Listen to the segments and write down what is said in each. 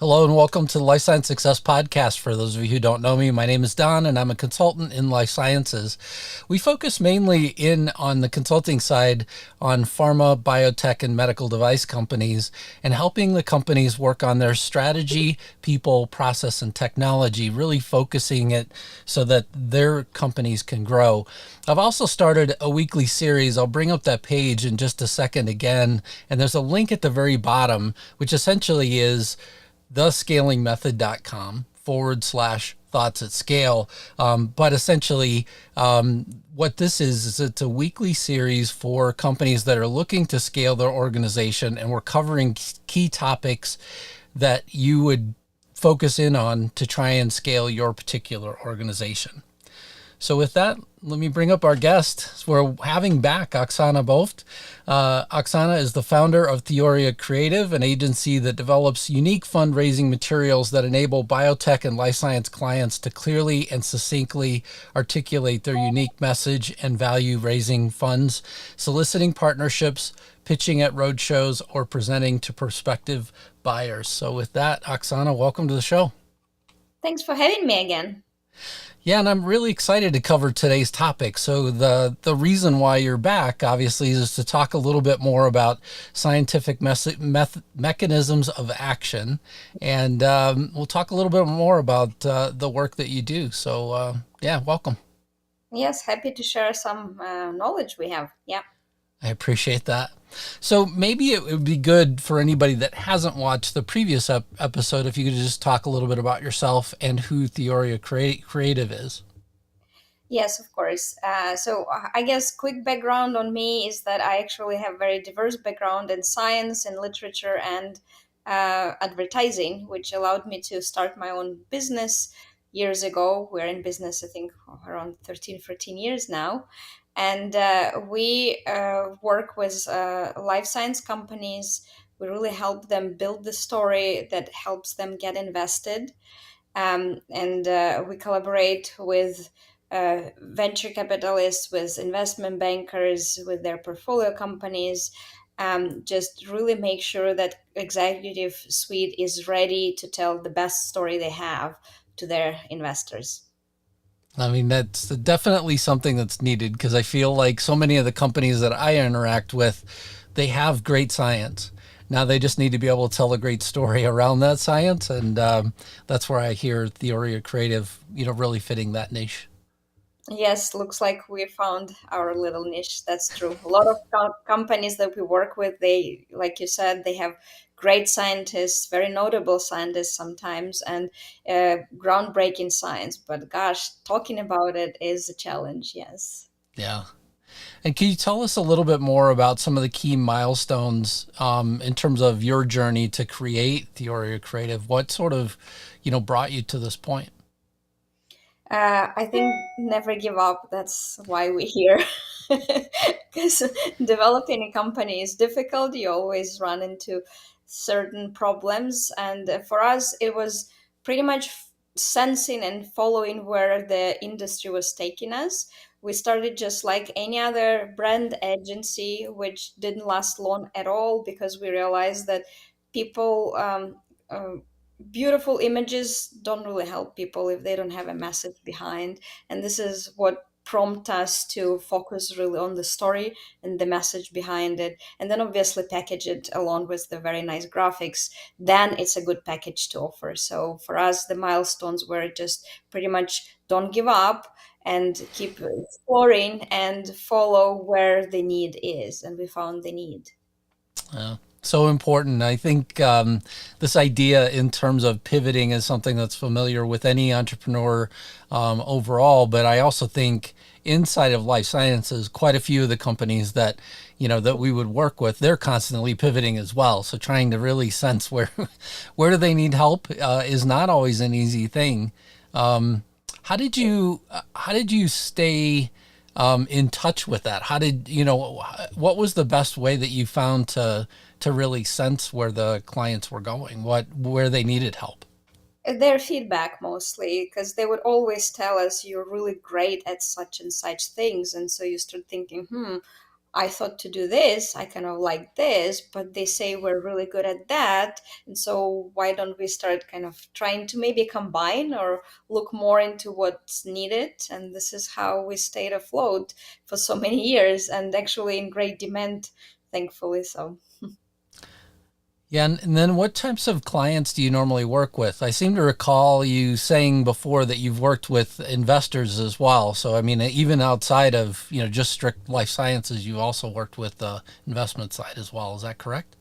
Hello and welcome to the Life Science Success Podcast. For those of you who don't know me, my name is Don and I'm a consultant in life sciences. We focus mainly in on the consulting side on pharma, biotech, and medical device companies and helping the companies work on their strategy, people, process, and technology, really focusing it so that their companies can grow. I've also started a weekly series. I'll bring up that page in just a second again, and there's a link at the very bottom, which essentially is thescalingmethod.com/thoughts at scale. But essentially, what this is it's a weekly series for companies that are looking to scale their organization, and we're covering key topics that you would focus in on to try and scale your particular organization. So with that, let me bring up our guest. We're having back Oksana Bovt. Oksana is the founder of Theoria Creative, an agency that develops unique fundraising materials that enable biotech and life science clients to clearly and succinctly articulate their unique message and value, raising funds, soliciting partnerships, pitching at roadshows, or presenting to prospective buyers. So with that, Oksana, welcome to the show. Thanks for having me again. Yeah, and I'm really excited to cover today's topic. So the reason why you're back, obviously, is to talk a little bit more about scientific mechanisms of action, and we'll talk a little bit more about the work that you do. So yeah, welcome. Yes, happy to share some knowledge we have. Yeah. I appreciate that. So maybe it would be good for anybody that hasn't watched the previous episode if you could just talk a little bit about yourself and who Theoria Creative is. Yes, of course. I guess quick background on me is that I actually have very diverse background in science and literature and advertising, which allowed me to start my own business years ago. We're in business, I think, around 13, 14 years now. And we work with life science companies. We really help them build the story that helps them get invested, and we collaborate with venture capitalists, with investment bankers, with their portfolio companies. Just really make sure that executive suite is ready to tell the best story they have to their investors. I mean, that's definitely something that's needed because I feel like so many of the companies that I interact with, they have great science. Now they just need to be able to tell a great story around that science, and that's where I hear Theoria Creative, really fitting that niche. Yes, looks like we found our little niche. That's true. A lot of companies that we work with, they, like you said, they have great scientists, very notable scientists sometimes, and groundbreaking science. But gosh, talking about it is a challenge. Yes. Yeah. And can you tell us a little bit more about some of the key milestones in terms of your journey to create Theoria Creative? What sort of, brought you to this point? I think never give up. That's why we're here. Because developing a company is difficult. You always run into certain problems. And for us, it was pretty much sensing and following where the industry was taking us. We started just like any other brand agency, which didn't last long at all because we realized that people beautiful images don't really help people if they don't have a message behind. And this is what prompt us to focus really on the story and the message behind it, and then obviously package it along with the very nice graphics. Then it's a good package to offer. So for us, the milestones were just pretty much don't give up and keep exploring and follow where the need is, and we found the need. Yeah. So important. I think this idea in terms of pivoting is something that's familiar with any entrepreneur overall. But I also think inside of life sciences, quite a few of the companies that that we would work with, they're constantly pivoting as well. So trying to really sense where where do they need help is not always an easy thing. How did you stay in touch with that? How did what was the best way that you found to really sense where the clients were going, where they needed help? Their feedback mostly, because they would always tell us you're really great at such and such things, and so you start thinking, I thought to do this, I kind of like this, but they say we're really good at that. And so why don't we start kind of trying to maybe combine or look more into what's needed? And this is how we stayed afloat for so many years and actually in great demand, thankfully. So. Yeah, and then what types of clients do you normally work with? I seem to recall you saying before that you've worked with investors as well. So, I mean, even outside of, just strict life sciences, you also worked with the investment side as well. Is that correct?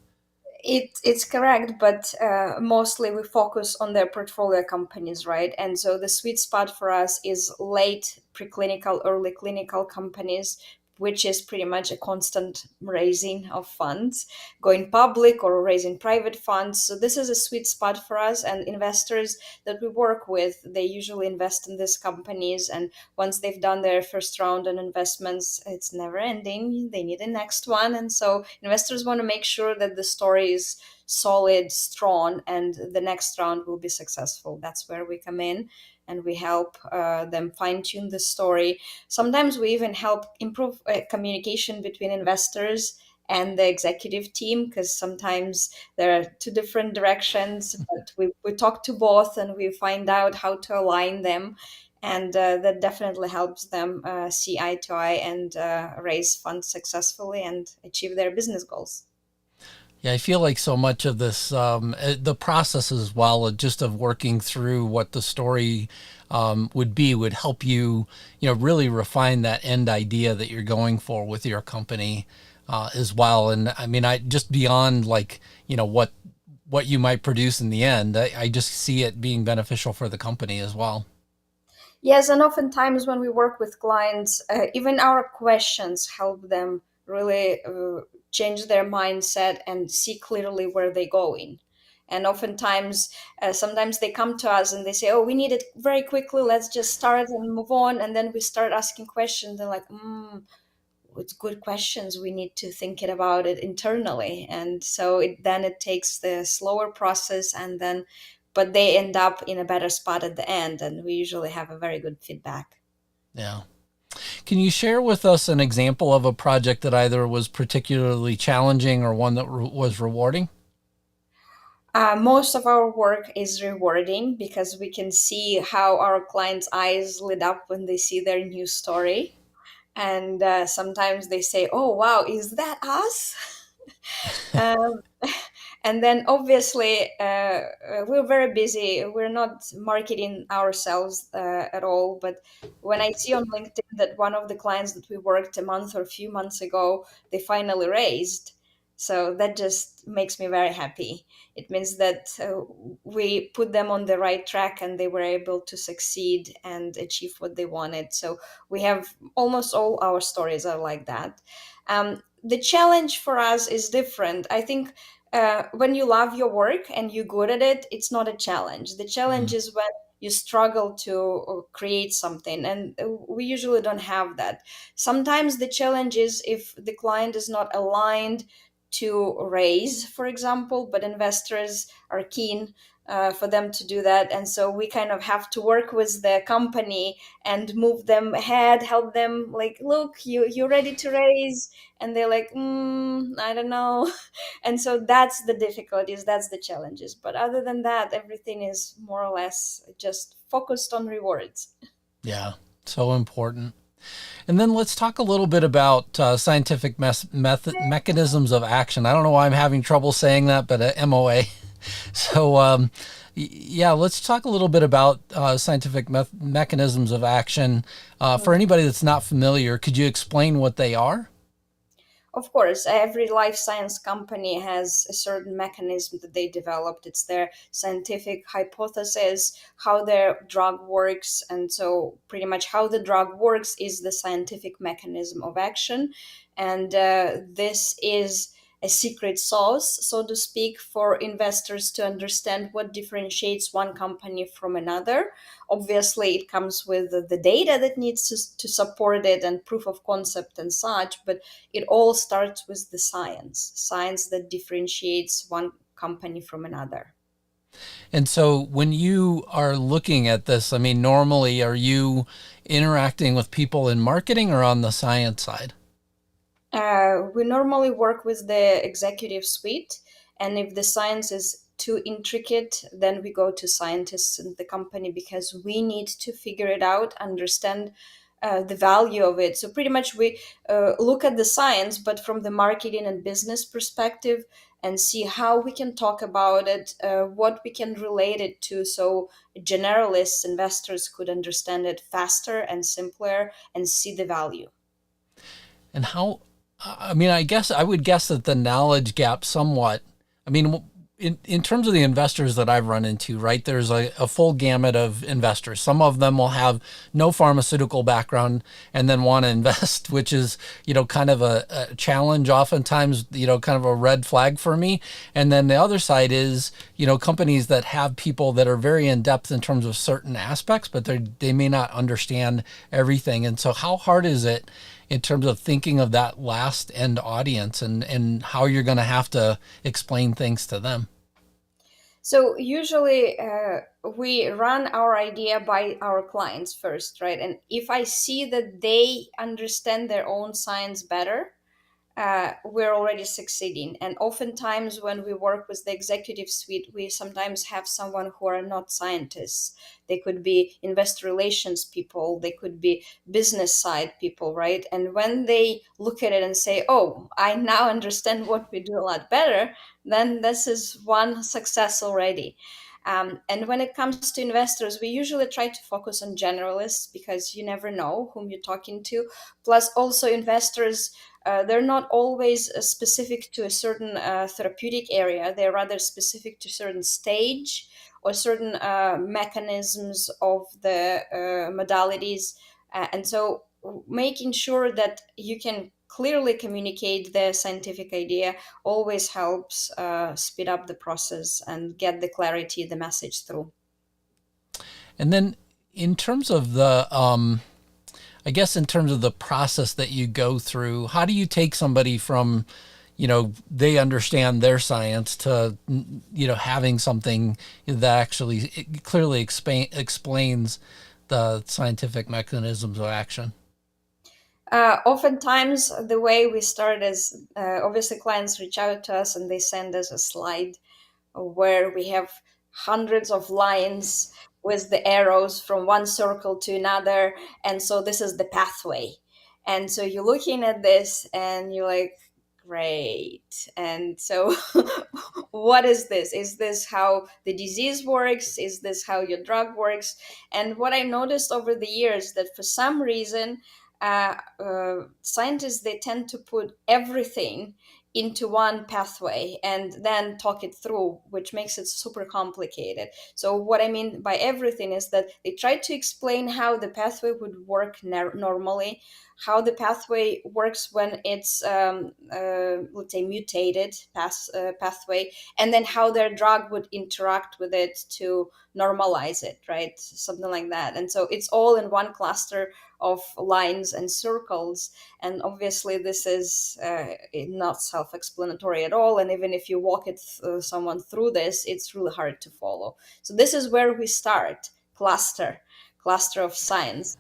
It's correct, but mostly we focus on their portfolio companies, right? And so the sweet spot for us is late preclinical, early clinical companies, which is pretty much a constant raising of funds, going public or raising private funds. So this is a sweet spot for us, and investors that we work with, they usually invest in these companies, and once they've done their first round on investments, it's never ending. They need a next one. And so investors want to make sure that the story is solid, strong, and the next round will be successful. That's where we come in and we help them fine tune the story. Sometimes we even help improve communication between investors and the executive team, because sometimes there are two different directions, but we talk to both and we find out how to align them, and that definitely helps them see eye to eye and raise funds successfully and achieve their business goals. Yeah, I feel like so much of this, the process as well, just of working through what the story would be, would help you, really refine that end idea that you're going for with your company as well. And I mean, I just beyond like, what you might produce in the end, I just see it being beneficial for the company as well. Yes, and oftentimes when we work with clients, even our questions help them really change their mindset and see clearly where they're going. And oftentimes, sometimes they come to us and they say, "Oh, we need it very quickly. Let's just start and move on." And then we start asking questions. They're like, "It's good questions. We need to think it about it internally." And so then it takes the slower process, and then, but they end up in a better spot at the end, and we usually have a very good feedback. Yeah. Can you share with us an example of a project that either was particularly challenging or one that was rewarding? Most of our work is rewarding because we can see how our clients' eyes lit up when they see their new story. And sometimes they say, "Oh, wow, is that us?" um, and then obviously we're very busy. We're not marketing ourselves at all, but when I see on LinkedIn that one of the clients that we worked a month or a few months ago, they finally raised, so that just makes me very happy. It means that we put them on the right track and they were able to succeed and achieve what they wanted. So we have almost all our stories are like that. The challenge for us is different. I think when you love your work and you're good at it, it's not a challenge. The challenge Mhm. is when you struggle to create something, and we usually don't have that. Sometimes the challenge is if the client is not aligned to raise, for example, but investors are keen for them to do that, and so we kind of have to work with the company and move them ahead, help them, like, look, you're ready to raise, and they're like, I don't know. And so that's the difficulties, that's the challenges, but other than that, everything is more or less just focused on rewards. Yeah, so important. And then let's talk a little bit about scientific mechanisms of action. I don't know why I'm having trouble saying that, but MOA. So, yeah, let's talk a little bit about scientific mechanisms of action. For anybody that's not familiar, could you explain what they are? Of course, every life science company has a certain mechanism that they developed. It's their scientific hypothesis, how their drug works. And so, pretty much, how the drug works is the scientific mechanism of action. And this is a secret sauce, so to speak, for investors to understand what differentiates one company from another. Obviously, it comes with the data that needs to support it and proof of concept and such, but it all starts with the science that differentiates one company from another. And so when you are looking at this, I mean, normally are you interacting with people in marketing or on the science side? We normally work with the executive suite, and if the science is too intricate, then we go to scientists in the company because we need to figure it out, understand the value of it. So pretty much we look at the science, but from the marketing and business perspective, and see how we can talk about it, what we can relate it to, so generalists, investors could understand it faster and simpler and see the value. And how, I mean, I guess I would guess that the knowledge gap somewhat, I mean, in terms of the investors that I've run into, right, there's a full gamut of investors. Some of them will have no pharmaceutical background and then want to invest, which is, kind of a challenge, oftentimes, kind of a red flag for me. And then the other side is, companies that have people that are very in depth in terms of certain aspects, but they may not understand everything. And so how hard is it in terms of thinking of that last end audience and how you're going to have to explain things to them? So usually we run our idea by our clients first, right? And if I see that they understand their own science better, we're already succeeding. And oftentimes, when we work with the executive suite, we sometimes have someone who are not scientists. They could be investor relations people, they could be business side people, right? And when they look at it and say, "Oh, I now understand what we do a lot better," then this is one success already. And when it comes to investors, we usually try to focus on generalists because you never know whom you're talking to. Plus, also investors, they're not always specific to a certain therapeutic area. They're rather specific to certain stage or certain mechanisms of the modalities. And so making sure that you can clearly communicate the scientific idea always helps speed up the process and get the clarity, the message through. And then in terms of I guess in terms of the process that you go through, how do you take somebody from, they understand their science to, having something that actually clearly explains the scientific mechanisms of action? Oftentimes, the way we start is obviously clients reach out to us and they send us a slide where we have hundreds of lines with the arrows from one circle to another. And so this is the pathway. And so you're looking at this and you're like, great. And so, what is this? Is this how the disease works? Is this how your drug works? And what I noticed over the years that for some reason, scientists, they tend to put everything into one pathway and then talk it through, which makes it super complicated. So what I mean by everything is that they try to explain how the pathway would work normally, how the pathway works when it's let's say mutated pathway, and then how their drug would interact with it to normalize it, right? Something like that. And so it's all in one cluster of lines and circles. And obviously this is not self-explanatory at all, and even if you walk someone through this, it's really hard to follow. So this is where we start: cluster of science.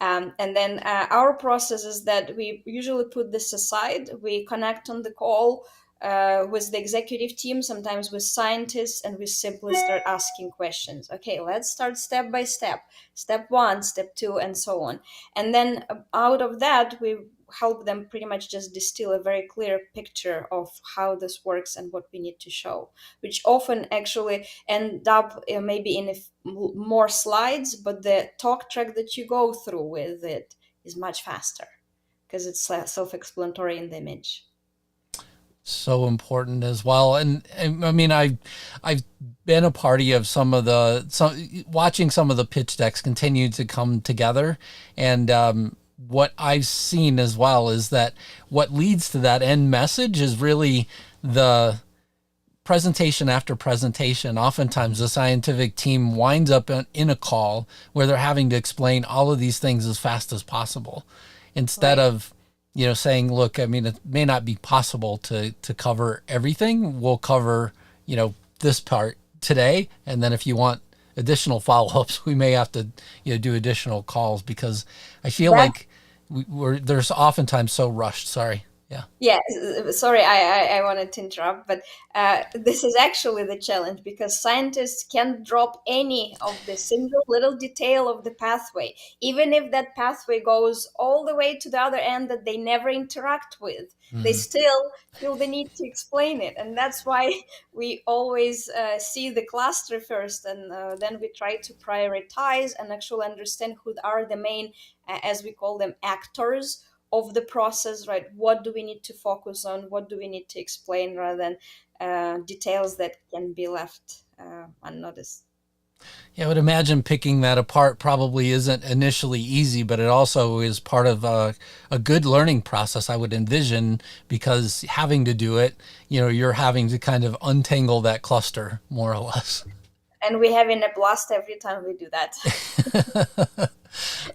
And then our process is that we usually put this aside. We connect on the call with the executive team, sometimes with scientists, and we simply start asking questions. Okay, let's start step by step. Step one, step two, and so on. And then out of that, we help them pretty much just distill a very clear picture of how this works and what we need to show, which often actually end up maybe in more slides, but the talk track that you go through with it is much faster because it's self-explanatory in the image. So important as well. And I mean, I've been a party of watching some of the pitch decks continue to come together. And what I've seen as well is that what leads to that end message is really the presentation after presentation. Oftentimes the scientific team winds up in a call where they're having to explain all of these things as fast as possible instead Right. of, saying, look, I mean, it may not be possible to cover everything. We'll cover, this part today. And then if you want additional follow-ups, we may have to, do additional calls because I feel That like there's oftentimes so rushed. Sorry. Yeah. Yeah, sorry, I wanted to interrupt, but this is actually the challenge because scientists can drop any of the single little detail of the pathway, even if that pathway goes all the way to the other end that they never interact with. They Mhm. still feel the need to explain it, and that's why we always see the cluster first, and then we try to prioritize and actually understand who are the main, as we call them, actors of the process, right? What do we need to focus on? What do we need to explain rather than details that can be left unnoticed? Yeah, I would imagine picking that apart probably isn't initially easy, but it also is part of a good learning process, I would envision, because having to do it, you're having to kind of untangle that cluster more or less. And we having a blast every time we do that.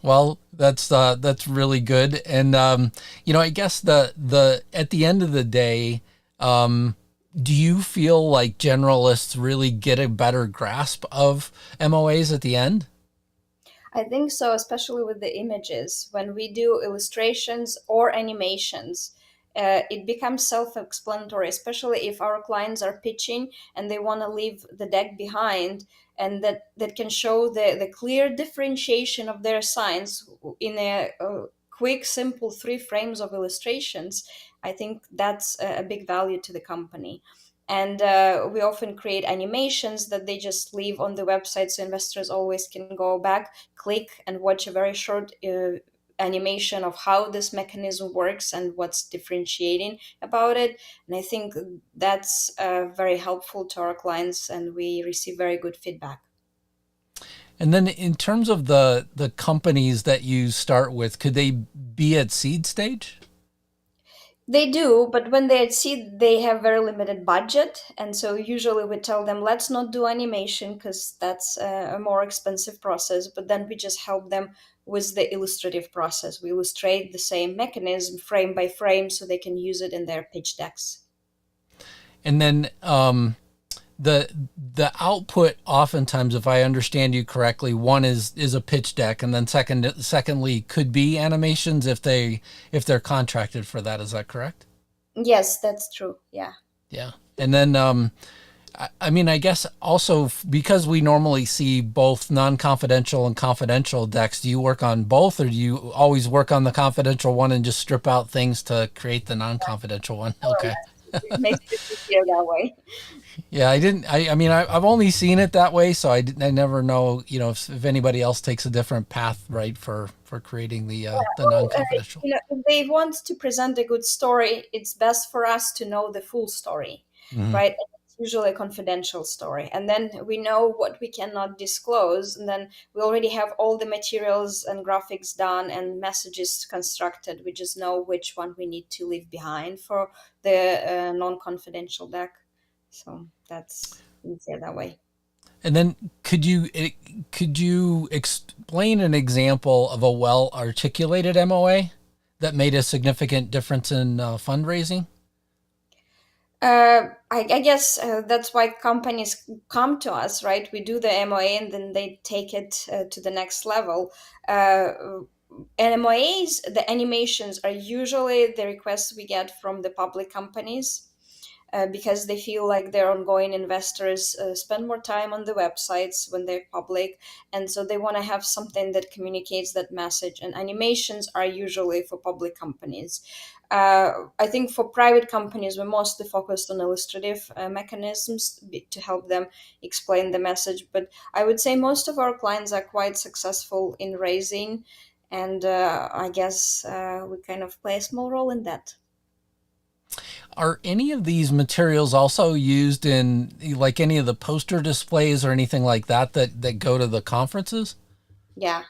Well, that's really good, and I guess the at the end of the day, do you feel like generalists really get a better grasp of MOAs at the end? I think so, especially with the images. When we do illustrations or animations, it becomes self explanatory, especially if our clients are pitching and they want to leave the deck behind, and that can show the clear differentiation of their science in a quick, simple 3 frames of illustrations. I think that's a big value to the company. And we often create animations that they just leave on the website so investors always can go back, click, and watch a very short animation of how this mechanism works and what's differentiating about it. And I think that's very helpful to our clients, and we receive very good feedback. And then in terms of the companies that you start with, could they be at seed stage? They do, but when they see they have very limited budget, and so usually we tell them let's not do animation because that's a more expensive process. But then we just help them with the illustrative process. We illustrate the same mechanism frame by frame so they can use it in their pitch decks. And then the the output oftentimes, if I understand you correctly, one is a pitch deck, and then secondly could be animations if they're contracted for that. Is that correct? Yes, that's true. Yeah. Yeah. And then I mean, I guess also because we normally see both non-confidential and confidential decks, do you work on both, or do you always work on the confidential one and just strip out things to create the non-confidential one? Oh, Okay. yes. It makes it easier that way. Yeah, I didn't. I mean, I've only seen it that way, so I never know. If anybody else takes a different path, right, for creating the Well, non-confidential. if they want to present a good story, it's best for us to know the full story, Hmm. right? And it's usually a confidential story. And then we know what we cannot disclose. And then we already have all the materials and graphics done and messages constructed. We just know which one we need to leave behind for the non confidential deck. So that's easier that way. And then could you explain an example of a well articulated MOA that made a significant difference in fundraising? I guess that's why companies come to us, right? We do the MOA and then they take it to the next level. MOAs, the animations are usually the requests we get from the public companies because they feel like their ongoing investors spend more time on the websites when they're public. And so they want to have something that communicates that message. And animations are usually for public companies. I think for private companies, we're mostly focused on illustrative mechanisms to help them explain the message. But I would say most of our clients are quite successful in raising, and I guess we kind of play a small role in that. Are any of these materials also used in like any of the poster displays or anything like that go to the conferences? Yeah,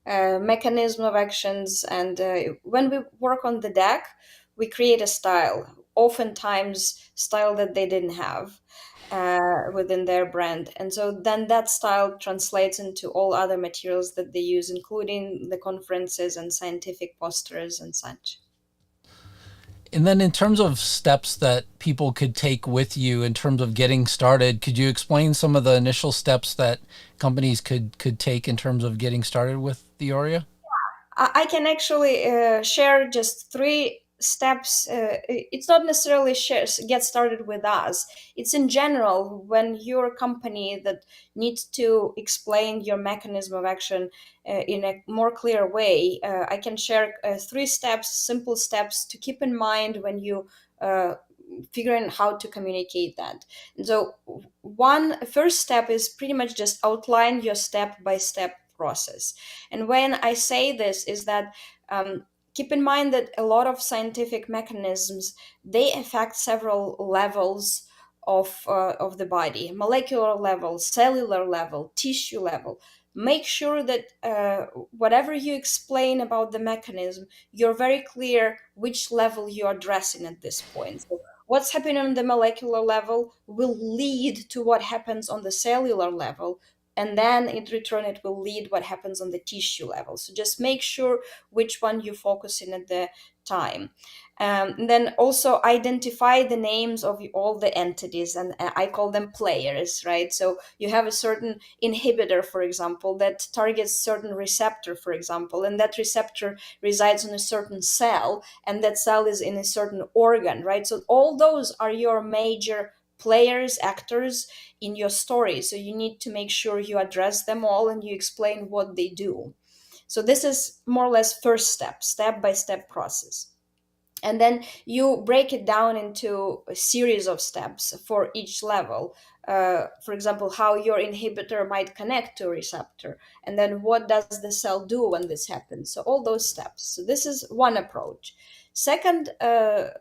mechanism of actions, and when we work on the deck, we create a style, oftentimes style that they didn't have within their brand, and so then that style translates into all other materials that they use, including the conferences and scientific posters and such. And then in terms of steps that people could take with you in terms of getting started, could you explain some of the initial steps that companies could take in terms of getting started with Theoria? I can actually share just 3 steps, it's not necessarily get started with us. It's in general when you're a company that needs to explain your mechanism of action in a more clear way. I can share three steps, simple steps to keep in mind when you figuring out how to communicate that. And so one first step is pretty much just outline your step by step process. And when I say this is that keep in mind that a lot of scientific mechanisms, they affect several levels of the body: molecular level, cellular level, tissue level. Make sure that whatever you explain about the mechanism, you're very clear which level you're addressing at this point. So what's happening on the molecular level will lead to what happens on the cellular level, and then in return it will lead what happens on the tissue level. So just make sure which one you focus in at the time. And then also identify the names of all the entities, and I call them players, right? So you have a certain inhibitor, for example, that targets certain receptor, for example, and that receptor resides on a certain cell, and that cell is in a certain organ, right? So all those are your major players, actors in your story. So you need to make sure you address them all and you explain what they do. So this is more or less first step by step process. And then you break it down into a series of steps for each level. For example, how your inhibitor might connect to a receptor, and then what does the cell do when this happens. So all those steps. So this is one approach. Second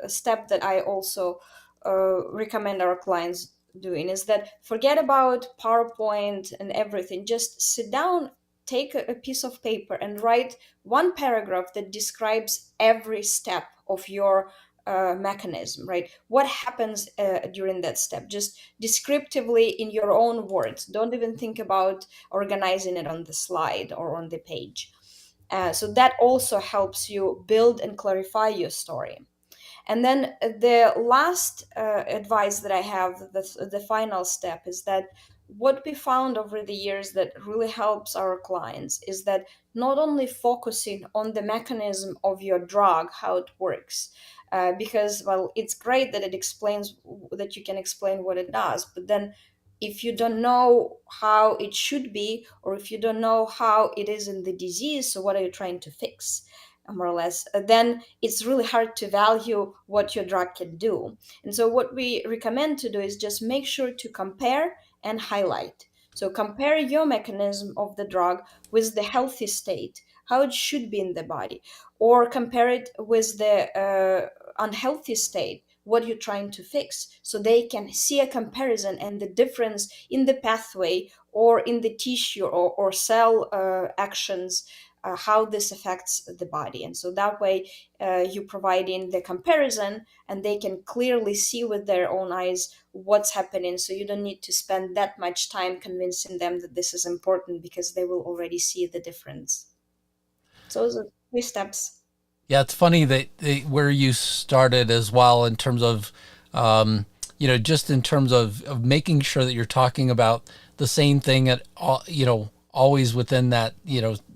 step that I also recommend our clients doing is that forget about PowerPoint and everything. Just sit down, take a piece of paper and write one paragraph that describes every step of your mechanism, right? What happens during that step? Just descriptively in your own words. Don't even think about organizing it on the slide or on the page. So that also helps you build and clarify your story. And then the last advice that I have, the final step, is that what we found over the years that really helps our clients is that not only focusing on the mechanism of your drug, how it works, because, well, it's great that it explains, that you can explain what it does, but then if you don't know how it should be, or if you don't know how it is in the disease, so what are you trying to fix? More or less, then it's really hard to value what your drug can do. And so, what we recommend to do is just make sure to compare and highlight. So, compare your mechanism of the drug with the healthy state, how it should be in the body, or compare it with the unhealthy state, what you're trying to fix, so they can see a comparison and the difference in the pathway or in the tissue or cell actions, how this affects the body. And so that way you providing the comparison and they can clearly see with their own eyes what's happening. So you don't need to spend that much time convincing them that this is important, because they will already see the difference. So those are three steps. Yeah, it's funny that where you started as well in terms of, just in terms of making sure that you're talking about the same thing at all, always within that,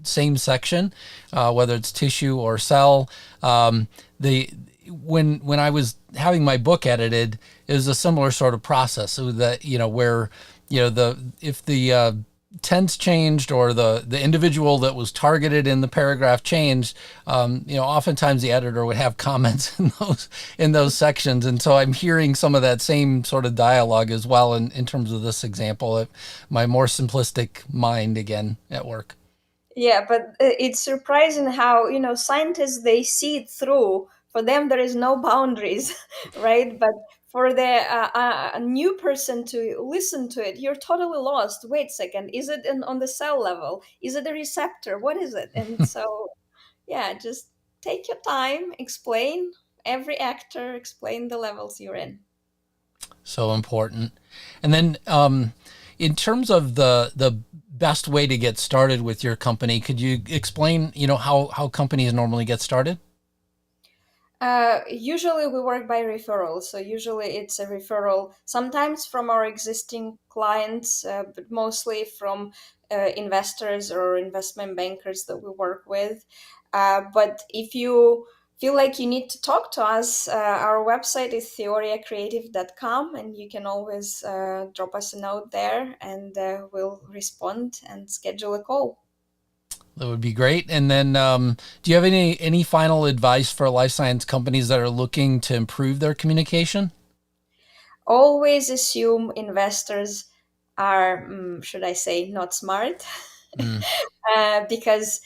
same section, whether it's tissue or cell. The when I was having my book edited, it was a similar sort of process. So that, where, if the tense changed or the individual that was targeted in the paragraph changed, oftentimes the editor would have comments in those sections. And so I'm hearing some of that same sort of dialogue as well in terms of this example, my more simplistic mind again at work. Yeah, but it's surprising how, scientists, they see it through. For them, there is no boundaries, right? But for the a new person to listen to it, you're totally lost. Wait a second, is it on the cell level? Is it a receptor? What is it? And so, yeah, just take your time, explain every actor, explain the levels you're in. So important. And then in terms of the best way to get started with your company, could you explain, how companies normally get started? Usually we work by referral. So usually it's a referral, sometimes from our existing clients, but mostly from investors or investment bankers that we work with. But if you feel like you need to talk to us, our website is theoriacreative.com, and you can always drop us a note there, and we'll respond and schedule a call. That would be great. And then, do you have any final advice for life science companies that are looking to improve their communication? Always assume investors are, should I say, not smart. Mm. Because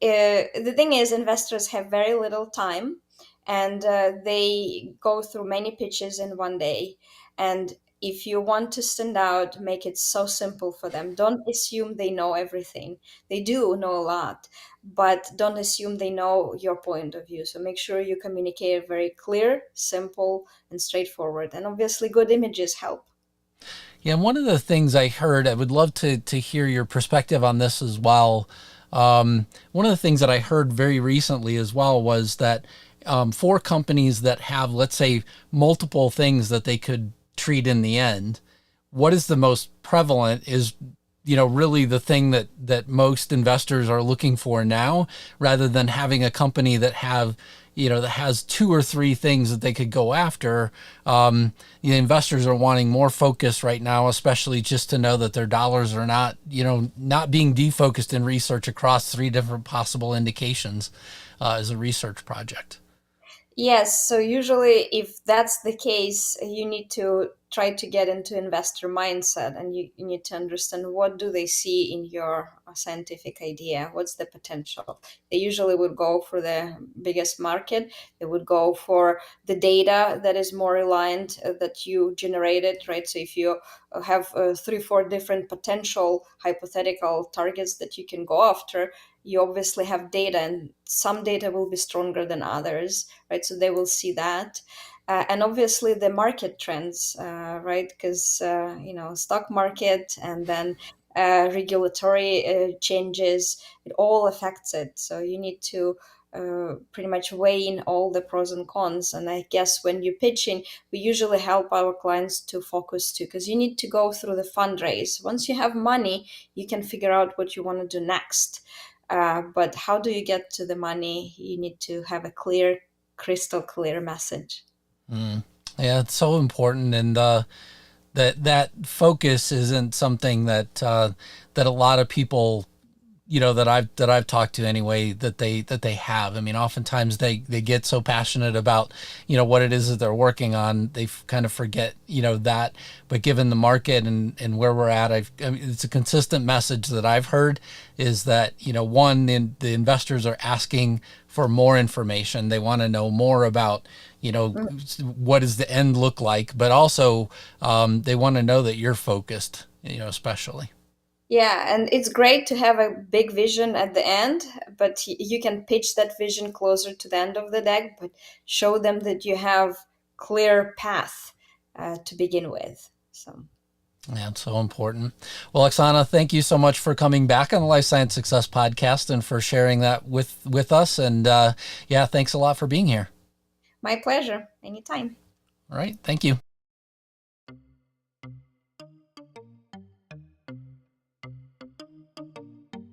the thing is, investors have very little time, and they go through many pitches in one day. And if you want to stand out, make it so simple for them. Don't assume they know everything. They do know a lot, but don't assume they know your point of view. So make sure you communicate very clear, simple, and straightforward. And obviously, good images help. Yeah, and one of the things I heard, I would love to hear your perspective on this as well. One of the things that I heard very recently as well was that for companies that have, let's say, multiple things that they could treat in the end, what is the most prevalent is, really the thing that most investors are looking for now, rather than having a company that has two or three things that they could go after. The investors are wanting more focus right now, especially just to know that their dollars are not being defocused in research across three different possible indications as a research project. Yes, so usually if that's the case, you need to try to get into investor mindset, and you need to understand what do they see in your scientific idea, what's the potential. They usually would go for the biggest market. They would go for the data that is more aligned, that you generated, right? So if you have three, four different potential hypothetical targets that you can go after, you obviously have data, and some data will be stronger than others, right? So they will see that. And obviously the market trends, right? Because, stock market, and then regulatory changes, it all affects it. So you need to pretty much weigh in all the pros and cons. And I guess when you're pitching, we usually help our clients to focus too, because you need to go through the fundraise. Once you have money, you can figure out what you want to do next. But how do you get to the money? You need to have a clear, crystal clear message. Mm. Yeah, it's so important, and that focus isn't something that a lot of people, that I've talked to anyway, that they have. I mean, oftentimes they get so passionate about what it is that they're working on, they kind of forget that. But given the market and where we're at, I mean, it's a consistent message that I've heard is that one, the investors are asking for more information. They want to know more about what does the end look like, but also they want to know that you're focused, especially. Yeah, and it's great to have a big vision at the end, but you can pitch that vision closer to the end of the deck, but show them that you have clear path to begin with. So Yeah, it's so important. Well, Oksana, thank you so much for coming back on the Life Science Success Podcast and for sharing that with us. And yeah, thanks a lot for being here. my pleasure. Anytime. All right, thank you.